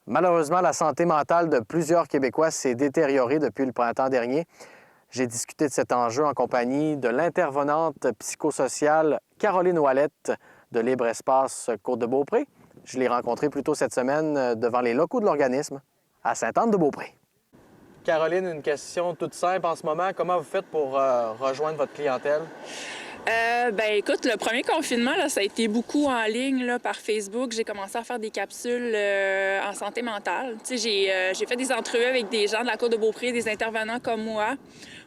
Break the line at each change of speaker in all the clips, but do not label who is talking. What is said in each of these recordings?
Malheureusement, la santé mentale de plusieurs Québécois s'est détériorée depuis le printemps dernier. J'ai discuté de cet enjeu en compagnie de l'intervenante psychosociale Caroline Ouellette de Libre Espace Côte-de-Beaupré. Je l'ai rencontrée plus tôt cette semaine devant les locaux de l'organisme à Sainte-Anne-de-Beaupré. Caroline, une question toute simple en ce moment. Comment vous faites pour rejoindre votre clientèle?
Écoute, le premier confinement, là, ça a été beaucoup en ligne là, par Facebook. J'ai commencé à faire des capsules en santé mentale. Tu sais, j'ai fait des entrevues avec des gens de la Côte-de-Beaupré, des intervenants comme moi,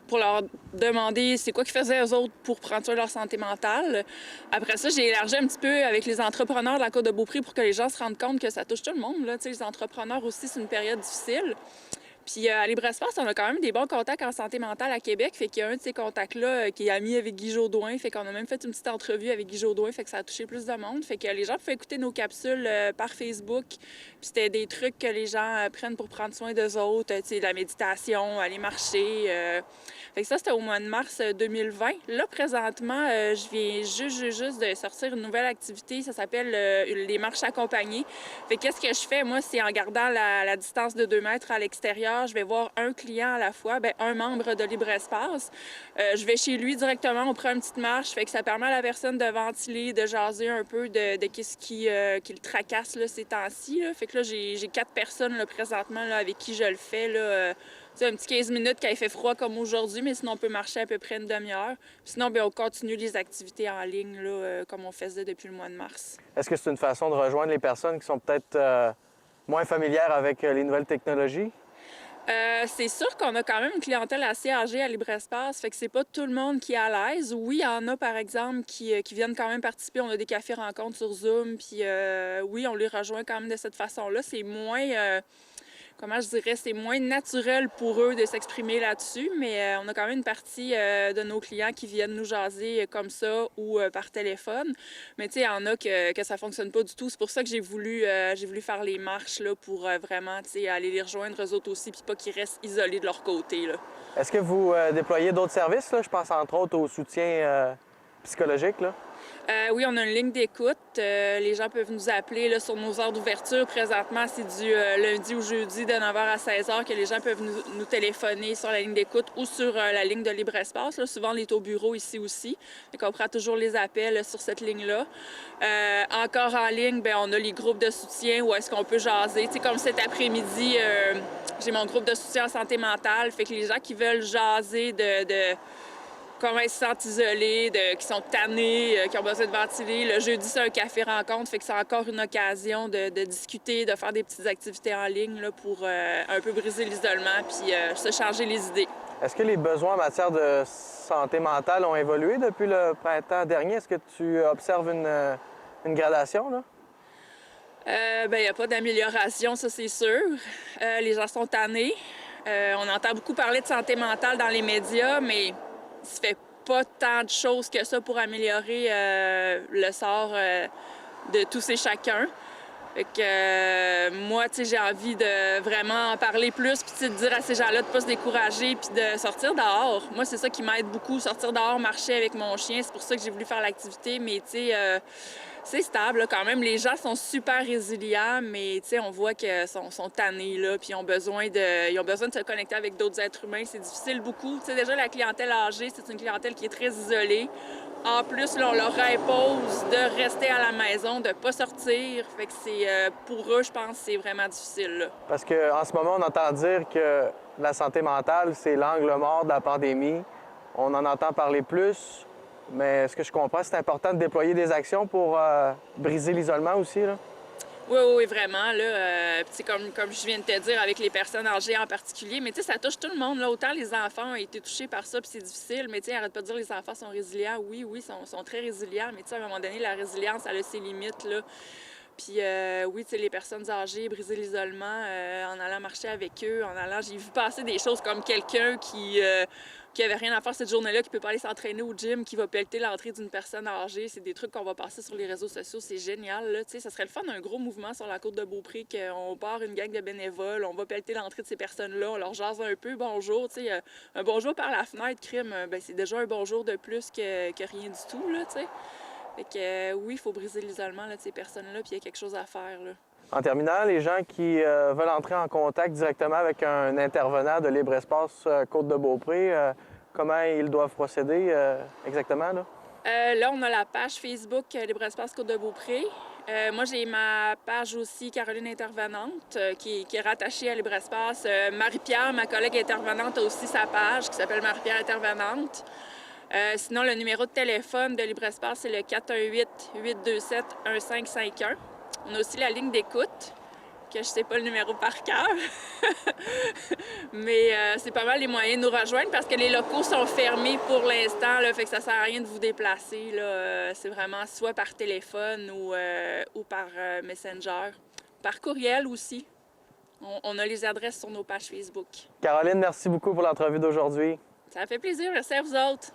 pour leur demander c'est quoi qu'ils faisaient eux autres pour prendre soin de leur santé mentale. Après ça, j'ai élargi un petit peu avec les entrepreneurs de la Côte-de-Beaupré pour que les gens se rendent compte que ça touche tout le monde. Là. Tu sais, les entrepreneurs aussi, c'est une période difficile. Puis à Libre Espace, on a quand même des bons contacts en santé mentale à Québec. Fait qu'il y a un de ces contacts-là qui est ami avec Guy Jodoin. Fait qu'on a même fait une petite entrevue avec Guy Jodoin. Fait que ça a touché plus de monde. Fait que les gens pouvaient écouter nos capsules par Facebook. Puis c'était des trucs que les gens prennent pour prendre soin d'eux autres. Tu sais, de la méditation, aller marcher. Fait que ça, c'était au mois de mars 2020. Là, présentement, je viens juste de sortir une nouvelle activité. Ça s'appelle les marches accompagnées. Fait que qu'est-ce que je fais? Moi, c'est en gardant la distance de 2 mètres à l'extérieur. Je vais voir un client à la fois, un membre de Libre Espace. Je vais chez lui directement, on prend une petite marche, fait que ça permet à la personne de ventiler, de jaser un peu de qu'est-ce qui le tracasse là, ces temps-ci. Là. Fait que là, j'ai 4 personnes là, présentement là, avec qui je le fais. Là, un petit 15 minutes quand il fait froid comme aujourd'hui, mais sinon on peut marcher à peu près une demi-heure. Puis sinon, on continue les activités en ligne là, comme on faisait depuis le mois de mars.
Est-ce que c'est une façon de rejoindre les personnes qui sont peut-être moins familières avec les nouvelles technologies?
C'est sûr qu'on a quand même une clientèle assez âgée à Libre Espace, fait que c'est pas tout le monde qui est à l'aise. Oui, il y en a, par exemple, qui viennent quand même participer. On a des cafés-rencontres sur Zoom, puis oui, on les rejoint quand même de cette façon-là. C'est moins, comment je dirais, c'est moins naturel pour eux de s'exprimer là-dessus, mais on a quand même une partie de nos clients qui viennent nous jaser comme ça ou par téléphone. Mais tu sais, il y en a que ça fonctionne pas du tout. C'est pour ça que j'ai voulu faire les marches là, pour vraiment, tu sais, aller les rejoindre eux autres aussi, puis pas qu'ils restent isolés de leur côté, là.
Est-ce que vous déployez d'autres services? Là? Je pense entre autres au soutien psychologique. Là.
Oui, on a une ligne d'écoute. Les gens peuvent nous appeler là, sur nos heures d'ouverture. Présentement, c'est du lundi au jeudi de 9h à 16h que les gens peuvent nous téléphoner sur la ligne d'écoute ou sur la ligne de Libre Espace. Là. Souvent, on est au bureau ici aussi. Donc, on prend toujours les appels sur cette ligne-là. Encore en ligne, on a les groupes de soutien où est-ce qu'on peut jaser. T'sais, comme cet après-midi, j'ai mon groupe de soutien en santé mentale. Fait que les gens qui veulent jaser de comment ils se sentent isolés, qui sont tannés, qui ont besoin de ventiler. Le jeudi, c'est un café-rencontre, fait que c'est encore une occasion de discuter, de faire des petites activités en ligne là, pour un peu briser l'isolement puis se changer les idées.
Est-ce que les besoins en matière de santé mentale ont évolué depuis le printemps dernier? Est-ce que tu observes une gradation? Là?
Il n'y a pas d'amélioration, ça c'est sûr. Les gens sont tannés. On entend beaucoup parler de santé mentale dans les médias, mais il se fait pas tant de choses que ça pour améliorer le sort de tous et chacun. Fait que moi, tu sais, j'ai envie de vraiment en parler plus, puis de dire à ces gens-là de pas se décourager, puis de sortir dehors. Moi, c'est ça qui m'aide beaucoup, sortir dehors, marcher avec mon chien. C'est pour ça que j'ai voulu faire l'activité, mais tu sais, c'est stable là, quand même. Les gens sont super résilients, mais tu sais, on voit qu'ils sont tannés là, puis ils ont besoin de se connecter avec d'autres êtres humains. C'est difficile beaucoup. Tu sais, déjà la clientèle âgée, c'est une clientèle qui est très isolée. En plus, là, on leur impose de rester à la maison, de ne pas sortir. Fait que pour eux, je pense que c'est vraiment difficile. Là.
Parce qu'en ce moment, on entend dire que la santé mentale, c'est l'angle mort de la pandémie. On en entend parler plus, mais ce que je comprends, c'est important de déployer des actions pour briser l'isolement aussi. Là.
Oui, vraiment. Là, comme je viens de te dire, avec les personnes âgées en particulier, mais tu sais, ça touche tout le monde. Là. Autant les enfants ont été touchés par ça, puis c'est difficile, mais tu sais, arrête pas de dire que les enfants sont résilients. Oui, sont très résilients, mais tu sais, à un moment donné, la résilience, elle a ses limites, là. Puis oui, tu sais, les personnes âgées, briser l'isolement, en allant marcher avec eux, j'ai vu passer des choses comme quelqu'un qui avait rien à faire cette journée-là, qui peut pas aller s'entraîner au gym, qui va pelleter l'entrée d'une personne âgée. C'est des trucs qu'on va passer sur les réseaux sociaux, c'est génial, là. Tu sais, ça serait le fun d'un gros mouvement sur la Côte-de-Beaupré, qu'on part une gang de bénévoles, on va pelleter l'entrée de ces personnes-là, on leur jase un peu, bonjour, tu sais, un bonjour par la fenêtre, crime, c'est déjà un bonjour de plus que rien du tout, là, tu sais. Fait que oui, il faut briser l'isolement là, de ces personnes-là, puis il y a quelque chose à faire. Là.
En terminant, les gens qui veulent entrer en contact directement avec un intervenant de Libre Espace Côte-de-Beaupré, comment ils doivent procéder exactement, là?
Là, on a la page Facebook Libre Espace Côte-de-Beaupré. Moi, j'ai ma page aussi, Caroline Intervenante, qui est rattachée à Libre Espace. Marie-Pierre, ma collègue intervenante, a aussi sa page qui s'appelle Marie-Pierre Intervenante. Sinon, le numéro de téléphone de Libre Espace, c'est le 418-827-1551. On a aussi la ligne d'écoute, que je sais pas le numéro par cœur. Mais c'est pas mal les moyens de nous rejoindre parce que les locaux sont fermés pour l'instant, fait que ça sert à rien de vous déplacer. C'est vraiment soit par téléphone ou par Messenger. Par courriel aussi. On a les adresses sur nos pages Facebook.
Caroline, merci beaucoup pour l'entrevue d'aujourd'hui.
Ça fait plaisir. Merci à vous autres.